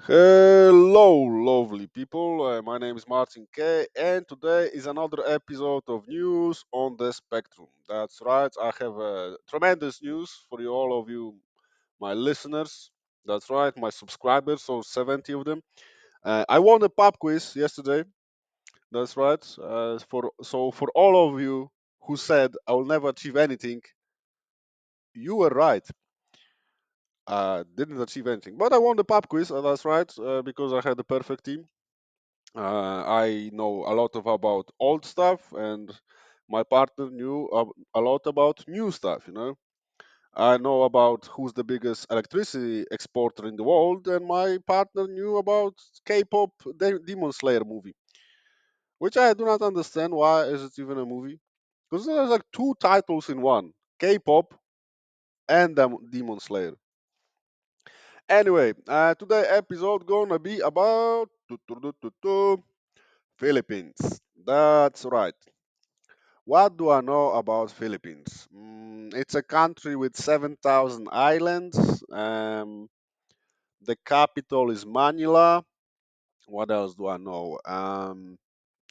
Hello, lovely people. My name is Martin K, and today is another episode of News on the Spectrum. That's right, I have tremendous news for you, all of you, my listeners. That's right, my subscribers, so 70 of them. I won a pub quiz yesterday. That's right. For all of you who said I will never achieve anything, you were right. Didn't achieve anything, but I won the pub quiz. That's right, because I had the perfect team. I know a lot about old stuff, and my partner knew a lot about new stuff. I know about who's the biggest electricity exporter in the world, and my partner knew about K-pop Demon Slayer movie, which I do not understand. Why is it even a movie? Because there's like two titles in one: K-pop and Demon Slayer. Anyway, today episode gonna be about Philippines. That's right. What do I know about Philippines? It's a country with 7,000 islands. The capital is Manila. What else do I know?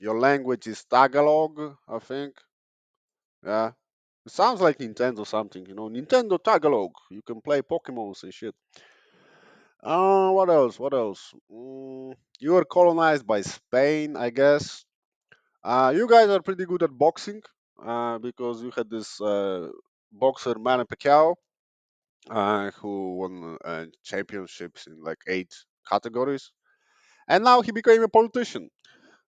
Your language is Tagalog, I think. Yeah. It sounds like Nintendo something, Nintendo Tagalog. You can play Pokemons and shit. What else? What else? You were colonized by Spain, I guess. You guys are pretty good at boxing because you had this boxer Manny Pacquiao who won championships in like 8 categories, and now he became a politician.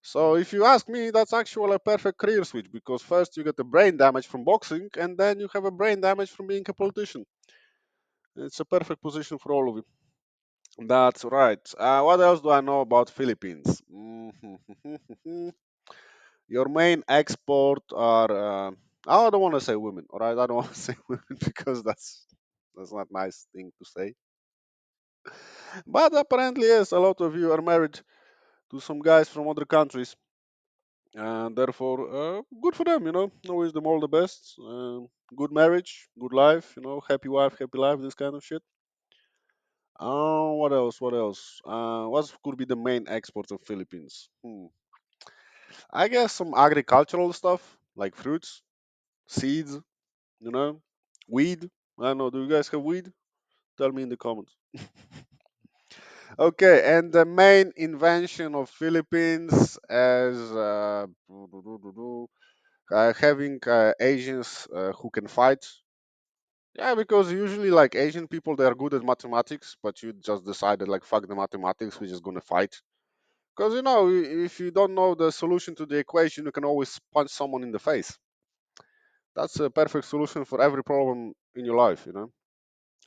So if you ask me, that's actually a perfect career switch because first you get the brain damage from boxing, and then you have a brain damage from being a politician. It's a perfect position for all of you. That's right. What else do I know about Philippines? Your main export are I don't want to say women, all right? I don't want to say women because that's not nice thing to say. But apparently, yes, a lot of you are married to some guys from other countries, and therefore, good for them. I wish them all the best. Good marriage, good life. Happy wife, happy life. This kind of shit. What else? What else? What could be the main export of Philippines? I guess some agricultural stuff like fruits, seeds, you know, weed. I don't know. Do you guys have weed? Tell me in the comments. Okay, and the main invention of Philippines as having Asians who can fight. Yeah, because usually like Asian people they are good at mathematics, but you just decided like fuck the mathematics, we're just gonna fight. Because if you don't know the solution to the equation, you can always punch someone in the face. That's a perfect solution for every problem in your life.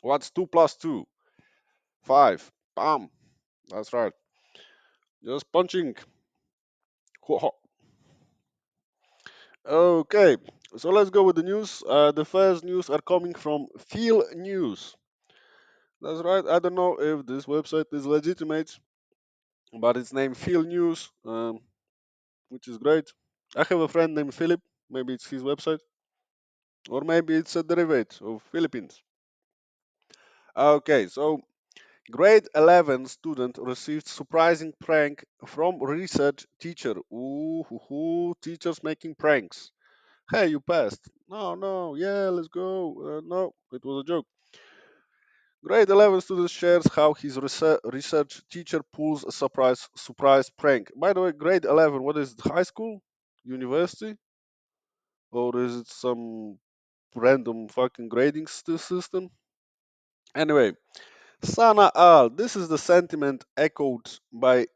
What's 2 plus 2? 5. Bam. That's right. Just punching. Okay, so let's go with the news. The first news are coming from Feel News. That's right. I don't know if this website is legitimate, but it's named Feel News, which is great. I have a friend named Philip. Maybe it's his website, or maybe it's a derivative of Philippines. Okay, so grade 11 student received surprising prank from research teacher. Ooh, hoo, hoo, teachers making pranks. Hey, you passed. No, no, yeah, let's go. No, it was a joke. Grade 11 student shares how his research teacher pulls a surprise prank. By the way, grade 11, what is it, high school? University? Or is it some random fucking grading system? Anyway, Sana Al, this is the sentiment echoed by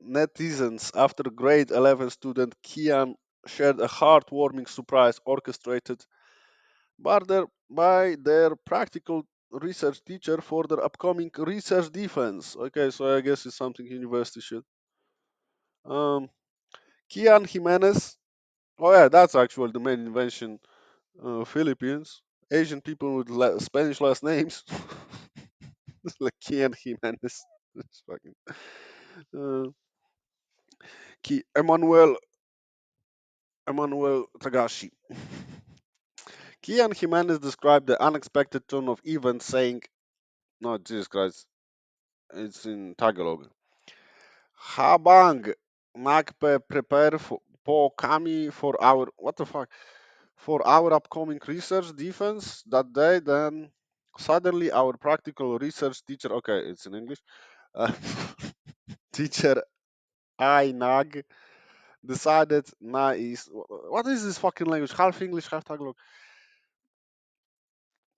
netizens after grade 11 student Kian shared a heartwarming surprise orchestrated by their practical research teacher for their upcoming research defense. Okay, so I guess it's something university should. Um, Kian Jimenez. Oh yeah, that's actually the main invention. Philippines, Asian people with Spanish last names, like Kian Jimenez. It's fucking uh, Emmanuel Tagashi. Kian Jimenez described the unexpected turn of events, saying, "No, Jesus Christ." It's in Tagalog. Habang nagpe prepare po kami for our what the fuck for our upcoming research defense that day, then suddenly our practical research teacher, okay, it's in English, uh, teacher Nag decided na is what is this fucking language? Half English, half Tagalog.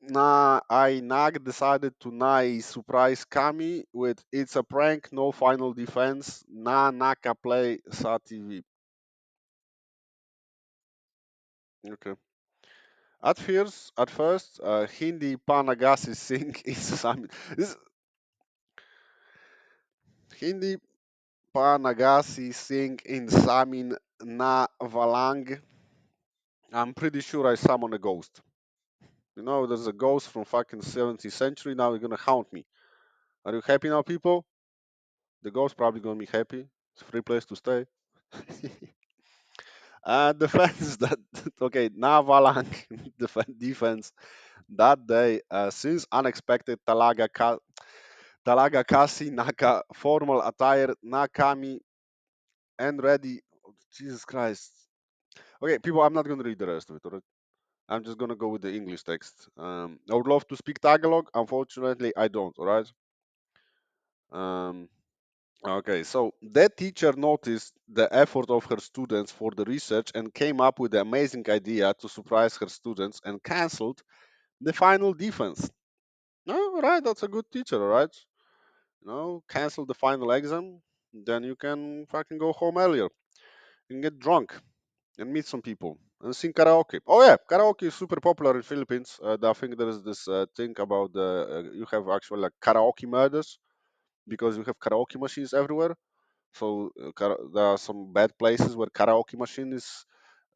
Na Nag decided to surprise Kami with it's a prank, no final defense. Na Naka play sa TV. Okay. At first, Hindi Panagasi sing is Sami. This Hindi Panagasi sing in Samin na Valang. I'm pretty sure I summon a ghost. You know, there's a ghost from fucking 17th century. Now you're gonna haunt me. Are you happy now, people? The ghost probably gonna be happy. It's a free place to stay. Defense that okay, Navalang defense that day since unexpected Talaga Kasi Naka formal attire Nakami and ready. Oh, Jesus Christ. Okay, people, I'm not gonna read the rest of it. Alright? I'm just gonna go with the English text. I would love to speak Tagalog. Unfortunately, I don't. All right. Um, okay, so that teacher noticed the effort of her students for the research and came up with the amazing idea to surprise her students and cancelled the final defense. No, all right, that's a good teacher, all right. Cancel the final exam, then you can fucking go home earlier and get drunk and meet some people and sing karaoke. Oh yeah, karaoke is super popular in Philippines. I think there is this thing about you have actually like karaoke murders because you have karaoke machines everywhere. So there are some bad places where karaoke machine is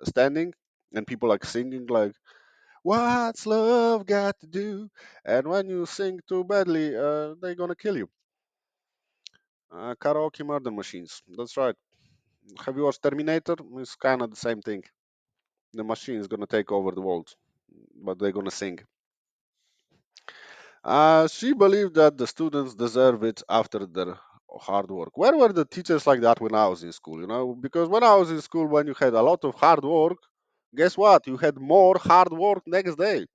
standing and people like singing like "What's love got to do?" And when you sing too badly, they're gonna kill you. Karaoke murder machines. That's right. Have you watched Terminator? It's kind of the same thing. The machine is gonna take over the world, but they're gonna sing. She believed that the students deserve it after their hard work. Where were the teachers like that when I was in school? Because when I was in school, when you had a lot of hard work, guess what? You had more hard work next day.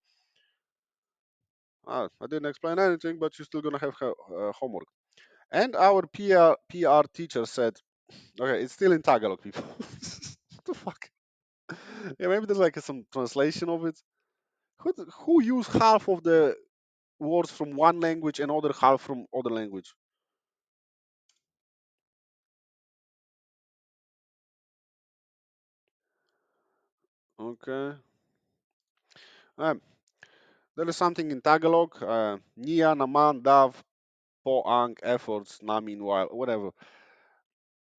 I didn't explain anything, but you're still gonna have homework. And our PR teacher said, okay, it's still in Tagalog, people. What the fuck? Yeah, maybe there's like some translation of it. Who use half of the words from one language and other half from other language? Okay. Um, there is something in Tagalog. Nia naman dav poang efforts na meanwhile whatever.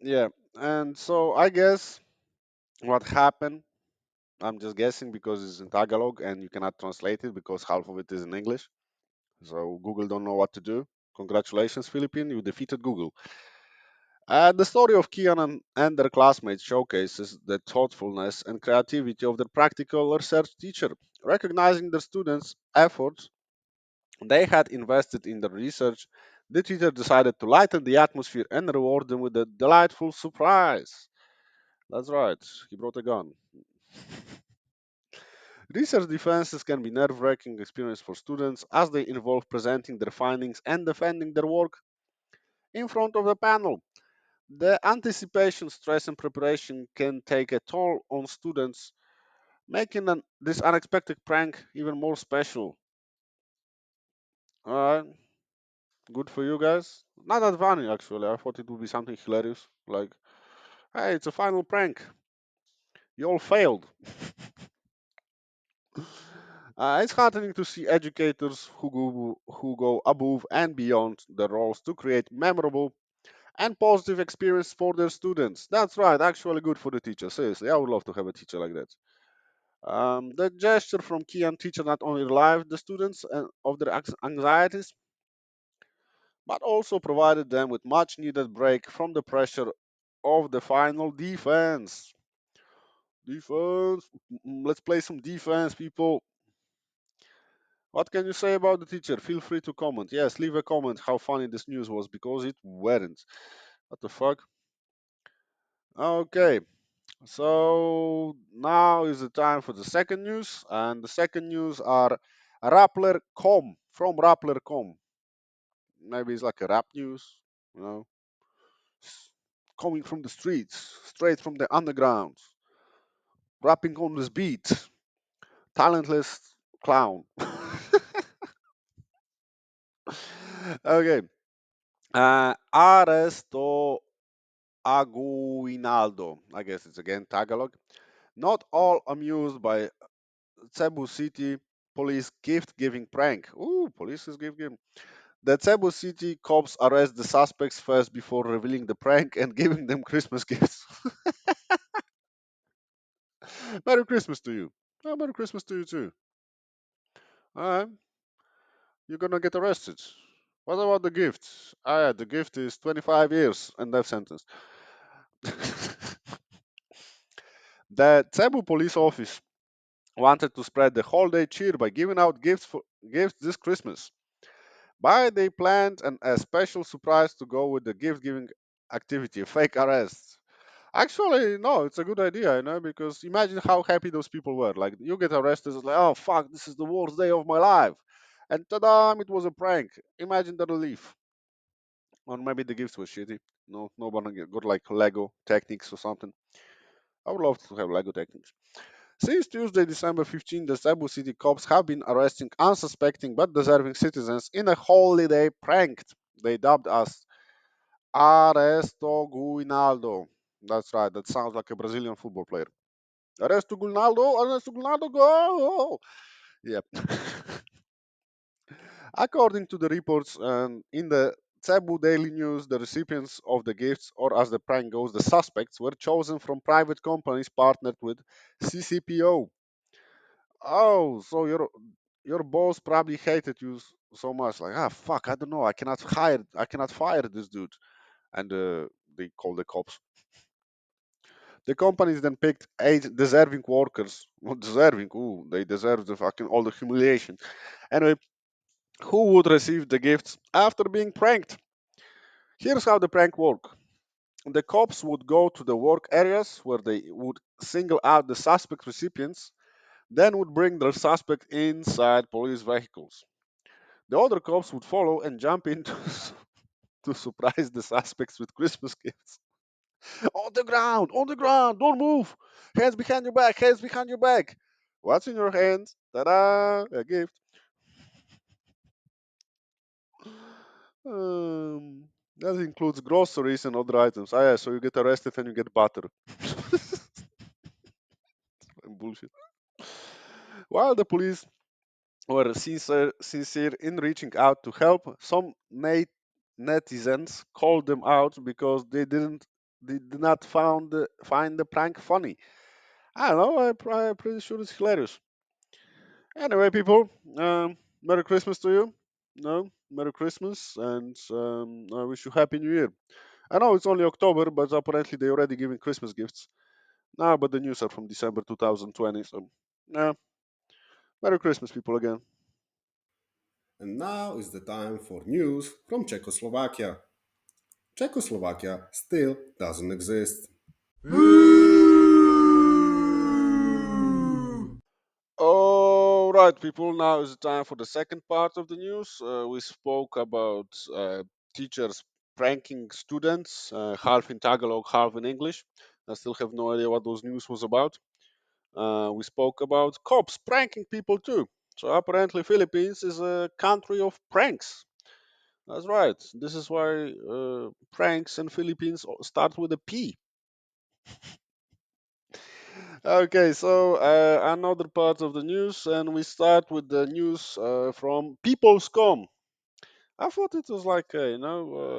Yeah. And so I guess what happened. I'm just guessing because it's in Tagalog and you cannot translate it because half of it is in English. So Google don't know what to do. Congratulations, Philippine, you defeated Google. The story of Kian and their classmates showcases the thoughtfulness and creativity of their practical research teacher, recognizing their students' efforts they had invested in the research. The teacher decided to lighten the atmosphere and reward them with a delightful surprise. That's right, he brought a gun. Research defenses can be nerve-wracking experience for students as they involve presenting their findings and defending their work in front of a panel. The anticipation, stress, and preparation can take a toll on students, making this unexpected prank even more special. Alright, good for you guys. Not that funny, actually. I thought it would be something hilarious. Like, hey, it's a final prank. You all failed. It's heartening to see educators who go above and beyond their roles to create memorable and positive experience for their students. That's right, actually good for the teacher. Seriously, I would love to have a teacher like that. The gesture from Kian teacher not only relieved the students of their anxieties, but also provided them with much needed break from the pressure of the final defense. Defense. Let's play some defense, people. What can you say about the teacher? Feel free to comment. Yes, leave a comment how funny this news was because it weren't. What the fuck? Okay, so now is the time for the second news, and the second news are Rappler.com from Rappler.com. Maybe it's like a rap news, you know, coming from the streets, straight from the underground, rapping on this beat, talentless clown. Okay, Arresto Aguinaldo. I guess it's again Tagalog. Not all amused by Cebu City police gift giving prank. Ooh, police is gift giving. The Cebu City cops arrest the suspects first before revealing the prank and giving them Christmas gifts. Merry Christmas to you. Oh, Merry Christmas to you too. Alright, you're gonna get arrested. What about the gift? Ah, yeah, the gift is 25 years and death sentence. The Cebu police office wanted to spread the holiday cheer by giving out gifts this Christmas. But they planned a special surprise to go with the gift giving activity, a fake arrest. Actually, no, it's a good idea, because imagine how happy those people were. Like, you get arrested, it's like, oh, fuck, this is the worst day of my life. And ta-da, it was a prank. Imagine the relief. Or maybe the gifts were shitty. No, nobody got like Lego Technics or something. I would love to have Lego Technics. Since Tuesday, December 15, the Cebu City cops have been arresting unsuspecting but deserving citizens in a holiday prank they dubbed as Arresto Guinaldo. That's right, that sounds like a Brazilian football player. Arresto Guinaldo, Arresto Guinaldo, go! Yep. According to the reports in the Cebu Daily News, the recipients of the gifts, or as the prank goes, the suspects, were chosen from private companies partnered with CCPO. Oh, so your boss probably hated you so much, like fuck, I don't know, I cannot fire this dude, and they call the cops. The companies then picked eight deserving workers, not deserving, ooh, they deserve the fucking all the humiliation. Anyway, who would receive the gifts after being pranked? Here's how the prank worked. The cops would go to the work areas where they would single out the suspect recipients, then would bring the suspect inside police vehicles. The other cops would follow and jump in to surprise the suspects with Christmas gifts. On the ground, don't move. Hands behind your back. What's in your hands? Ta-da, a gift. That includes groceries and other items. Ah, yeah, so you get arrested and you get butter. Bullshit. While the police were sincere in reaching out to help, some netizens called them out because they did not find the prank funny. I don't know. I'm pretty sure it's hilarious. Anyway, people, Merry Christmas to you. No, Merry Christmas, and I wish you Happy New Year. I know it's only October, but apparently they're already giving Christmas gifts. No, but the news are from December 2020, so yeah. Merry Christmas, people, again. And now is the time for news from Czechoslovakia. Czechoslovakia still doesn't exist. All right, people. Now is the time for the second part of the news. We spoke about teachers pranking students, half in Tagalog, half in English. I still have no idea what those news was about. We spoke about cops pranking people too. So apparently, Philippines is a country of pranks. That's right. This is why pranks in Philippines start with a P. Okay, so another part of the news, and we start with the news from People's.com. I thought it was like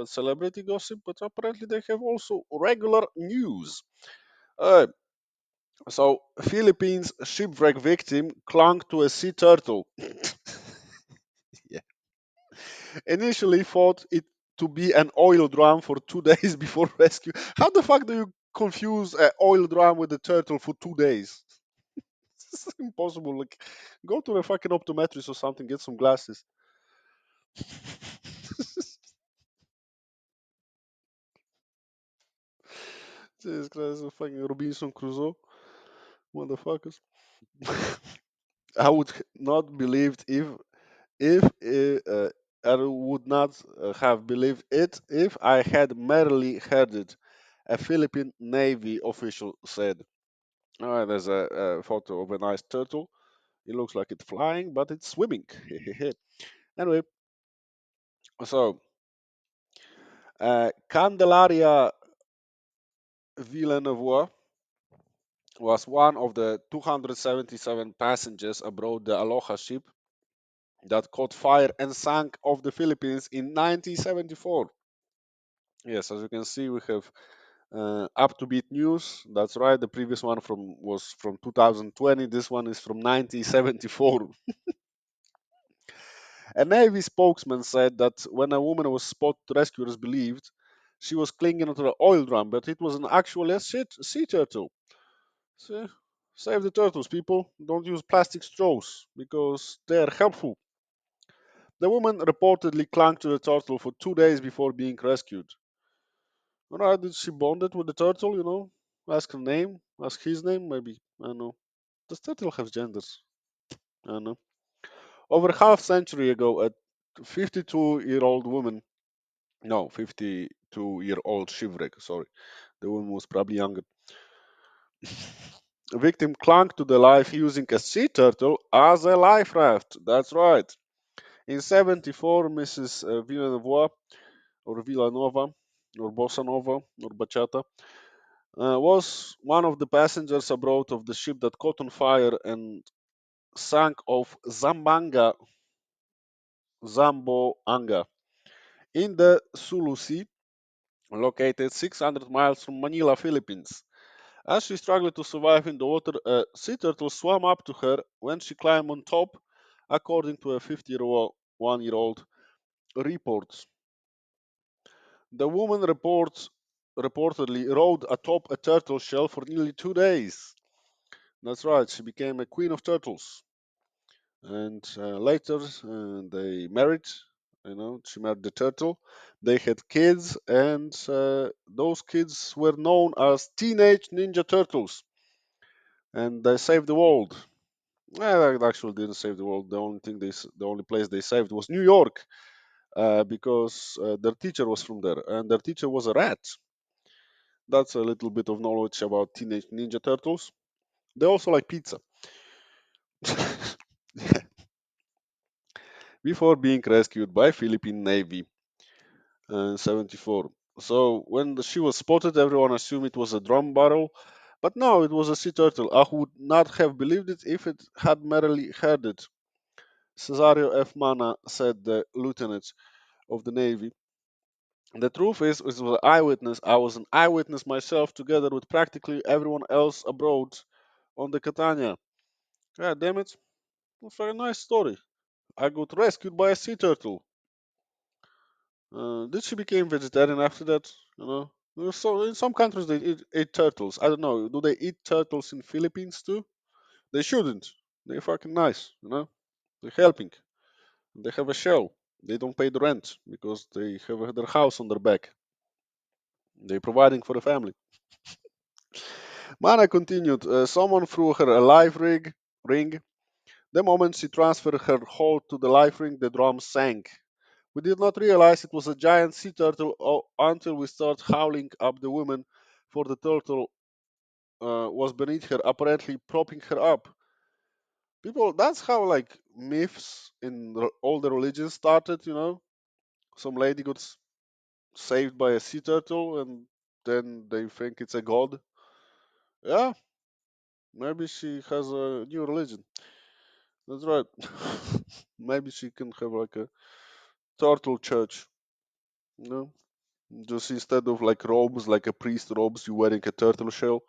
celebrity gossip, but apparently they have also regular news. Uh, so Philippines shipwreck victim clung to a sea turtle. Yeah. Initially thought it to be an oil drum for 2 days before rescue. How the fuck do you confuse an oil drum with a turtle for 2 days? It's impossible. Like, go to a fucking optometrist or something, get some glasses. Jesus Christ, a fucking Robinson Crusoe, motherfuckers. I would not believed if I would not have believed it if I had merely heard it. A Philippine Navy official said. All right, there's a photo of a nice turtle. It looks like it's flying, but it's swimming. Anyway, so Candelaria Villeneuve was one of the 277 passengers aboard the Aloha ship that caught fire and sank off the Philippines in 1974. Yes, as you can see, we have up-to-date news. That's right. The previous one was from 2020. This one is from 1974. A Navy spokesman said that when a woman was spotted, rescuers believed she was clinging to the oil drum, but it was an actually a sea turtle. So, save the turtles, people. Don't use plastic straws because they're helpful. The woman reportedly clung to the turtle for 2 days before being rescued. Alright, did she bonded with the turtle, Ask her name, ask his name, maybe. I don't know. Does turtle have genders? I don't know. Over half century ago, a 52-year-old woman, no, 52-year-old shipwreck, sorry. The woman was probably younger. The victim clung to the life using a sea turtle as a life raft. That's right. In 74, Mrs. Villanova, or Villanova, or Bossa Nova, or Bachata, was one of the passengers aboard of the ship that caught on fire and sank off Zamboanga in the Sulu Sea, located 600 miles from Manila, Philippines. As she struggled to survive in the water, a sea turtle swam up to her when she climbed on top, according to a 51-year-old report. The woman reportedly rode atop a turtle shell for nearly 2 days. That's right, she became a queen of turtles. And later they married. She married the turtle. They had kids, and those kids were known as Teenage Ninja Turtles, and they saved the world. Well, they actually didn't save the world. The only place they saved was New York, because their teacher was from there, and their teacher was a rat. That's a little bit of knowledge about Teenage Ninja Turtles. They also like pizza. Before being rescued by Philippine Navy in 74. So when she was spotted, everyone assumed it was a drum barrel, but no, it was a sea turtle. I would not have believed it if it had merely heard it. Cesario F. Mana said, the lieutenant of the Navy. The truth is, was an eyewitness. I was an eyewitness myself, together with practically everyone else abroad on the Catania. God damn it! That's a nice story. I got rescued by a sea turtle. Did she become vegetarian after that? So in some countries they eat turtles. I don't know. Do they eat turtles in Philippines too? They shouldn't. They're fucking nice. They're helping. They have a shell. They don't pay the rent because they have their house on their back. They're providing for the family. Mana continued. Someone threw her a ring. The moment she transferred her hold to the life ring, the drum sank. We did not realize it was a giant sea turtle until we started howling up the woman, for the turtle was beneath her, apparently propping her up. People, that's how like myths in all the religions started. Some lady got saved by a sea turtle, and then they think it's a god. Yeah, maybe she has a new religion. That's right. Maybe she can have like a turtle church. You know, just instead of like robes, like a priest robes, you wearing a turtle shell.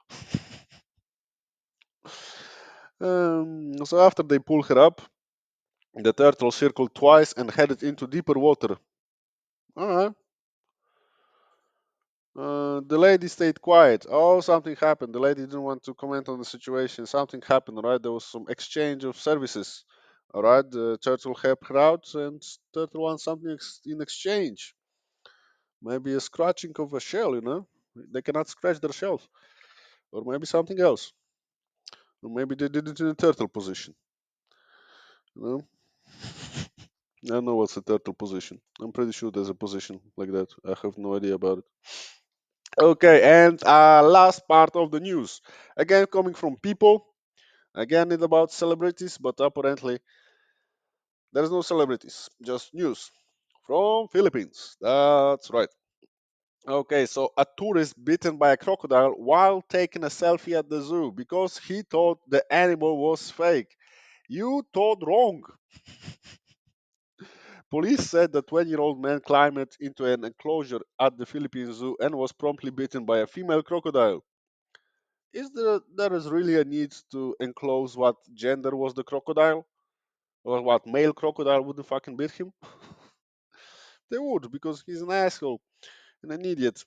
So after they pull her up, the turtle circled twice and headed into deeper water. All right. The lady stayed quiet. Oh, something happened. The lady didn't want to comment on the situation. Something happened, right? There was some exchange of services. All right, the turtle helped her out, and turtle wants something in exchange. Maybe a scratching of a shell, you know? They cannot scratch their shells. Or maybe something else. Or maybe they did it in a turtle position. You know? I don't know what's a turtle position. I'm pretty sure there's a position like that. I have no idea about it. Okay, and last part of the news. Again, coming from people. Again, it's about celebrities, but apparently there's no celebrities, just news from Philippines. That's right. Okay, so a tourist bitten by a crocodile while taking a selfie at the zoo because he thought the animal was fake. You thought wrong. Police said the 20-year-old man climbed into an enclosure at the Philippine Zoo and was promptly bitten by a female crocodile. There is really a need to enclose what gender was the crocodile? Or what male crocodile wouldn't fucking beat him? They would, because he's an asshole and an idiot.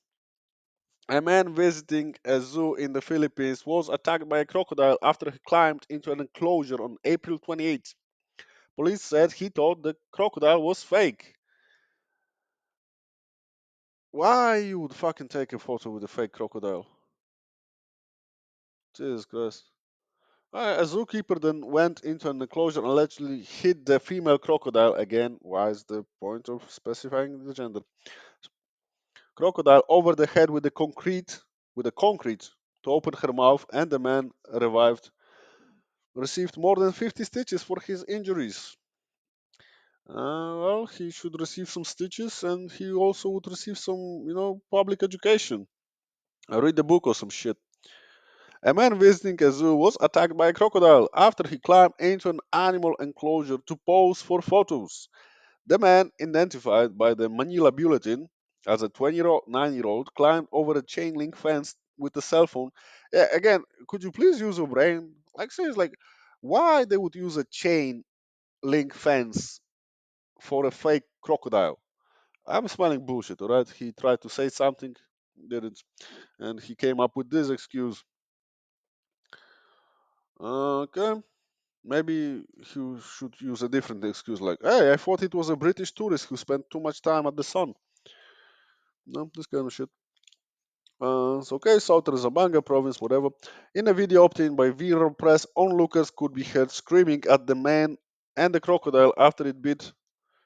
A man visiting a zoo in the Philippines was attacked by a crocodile after he climbed into an enclosure on April 28th. Police said he thought the crocodile was fake. Why you would fucking take a photo with a fake crocodile? Jesus Christ. A zookeeper then went into an enclosure and allegedly hit the female crocodile again. Why is the point of specifying the gender? Crocodile over the head with a concrete to open her mouth, and the man received more than 50 stitches for his injuries. Well, he should receive some stitches, and he also would receive some, public education. Read the book or some shit. A man visiting a zoo was attacked by a crocodile after he climbed into an animal enclosure to pose for photos. The man, identified by the Manila Bulletin as a 29-year-old, climbed over a chain link fence with a cell phone. Yeah, again, could you please use your brain? Like, seriously, like, why they would use a chain link fence for a fake crocodile? I'm smelling bullshit, alright? He tried to say something, didn't, and he came up with this excuse. Okay, maybe he should use a different excuse, like, hey, I thought it was a British tourist who spent too much time at the sun. No, this kind of shit. So, okay, South Zamboanga province, whatever. In a video obtained by viral press, onlookers could be heard screaming at the man and the crocodile after it bit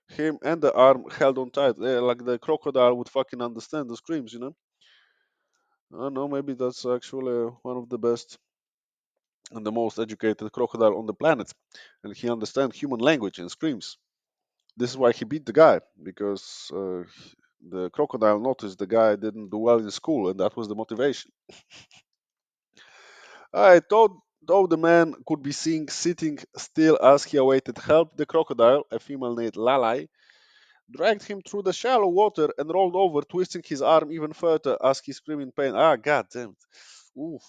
him and the arm held on tight. Yeah, like the crocodile would fucking understand the screams, you know? I don't know, maybe that's actually one of the best and the most educated crocodile on the planet. And he understands human language and screams. This is why he beat the guy, because the crocodile noticed the guy didn't do well in school, and that was the motivation. I thought, though the man could be seen sitting still as he awaited help, the crocodile, a female named Lalai, dragged him through the shallow water and rolled over, twisting his arm even further as he screamed in pain. Ah, god damn it. Oof.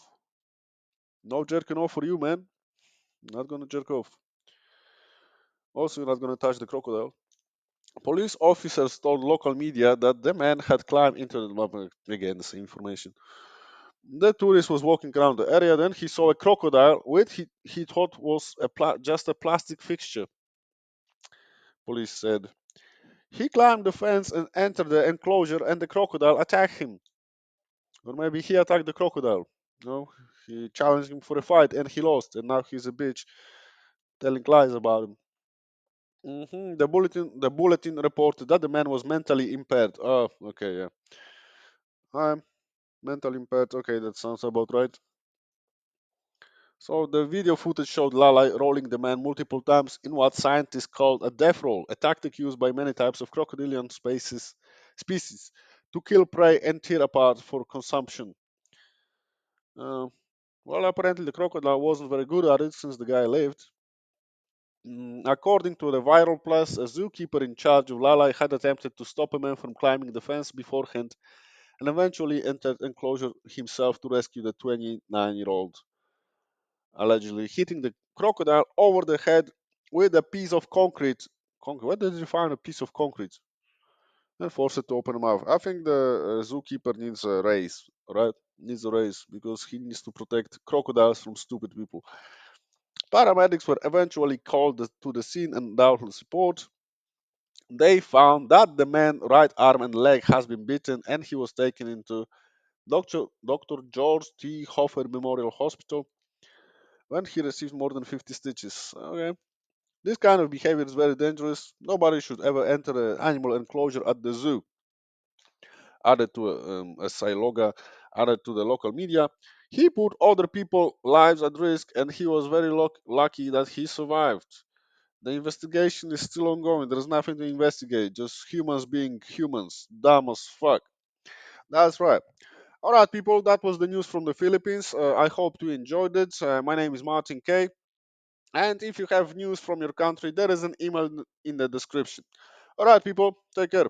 No jerking off for you, man. Not gonna jerk off. Also, you're not gonna touch the crocodile. Police officers told local media that the man had climbed into the again the same information. The tourist was walking around the area, then he saw a crocodile, which he thought was just a plastic fixture. Police said. He climbed the fence and entered the enclosure, and the crocodile attacked him. Or maybe he attacked the crocodile. No, he challenged him for a fight, and he lost, and now he's a bitch telling lies about him. The bulletin reported that the man was mentally impaired. Oh, okay, yeah. I'm mentally impaired. Okay, that sounds about right. So the video footage showed Lala rolling the man multiple times in what scientists called a death roll, a tactic used by many types of crocodilian species to kill prey and tear apart for consumption. Uh, well, apparently the crocodile wasn't very good at it since the guy lived. According to the viral plus, a zookeeper in charge of Lala had attempted to stop a man from climbing the fence beforehand and eventually entered enclosure himself to rescue the 29-year-old, allegedly hitting the crocodile over the head with a piece of concrete. Concrete? Where did you find a piece of concrete? and force it to open mouth. I think the zookeeper needs a raise, right? Needs a raise because he needs to protect crocodiles from stupid people. Paramedics were eventually called to the scene and doubtless report. They found that the man's right arm and leg has been bitten and he was taken into Dr. George T. Hoffer Memorial Hospital when he received more than 50 stitches. Okay. This kind of behavior is very dangerous. Nobody should ever enter an animal enclosure at the zoo. Added to a Siloga, added to the local media. He put other people's lives at risk and he was very lucky that he survived. The investigation is still ongoing. There's nothing to investigate. Just humans being humans. Dumb as fuck. That's right. All right, people. That was the news from the Philippines. I hope you enjoyed it. My name is Martin K. And if you have news from your country, there is an email in the description. All right, people. Take care.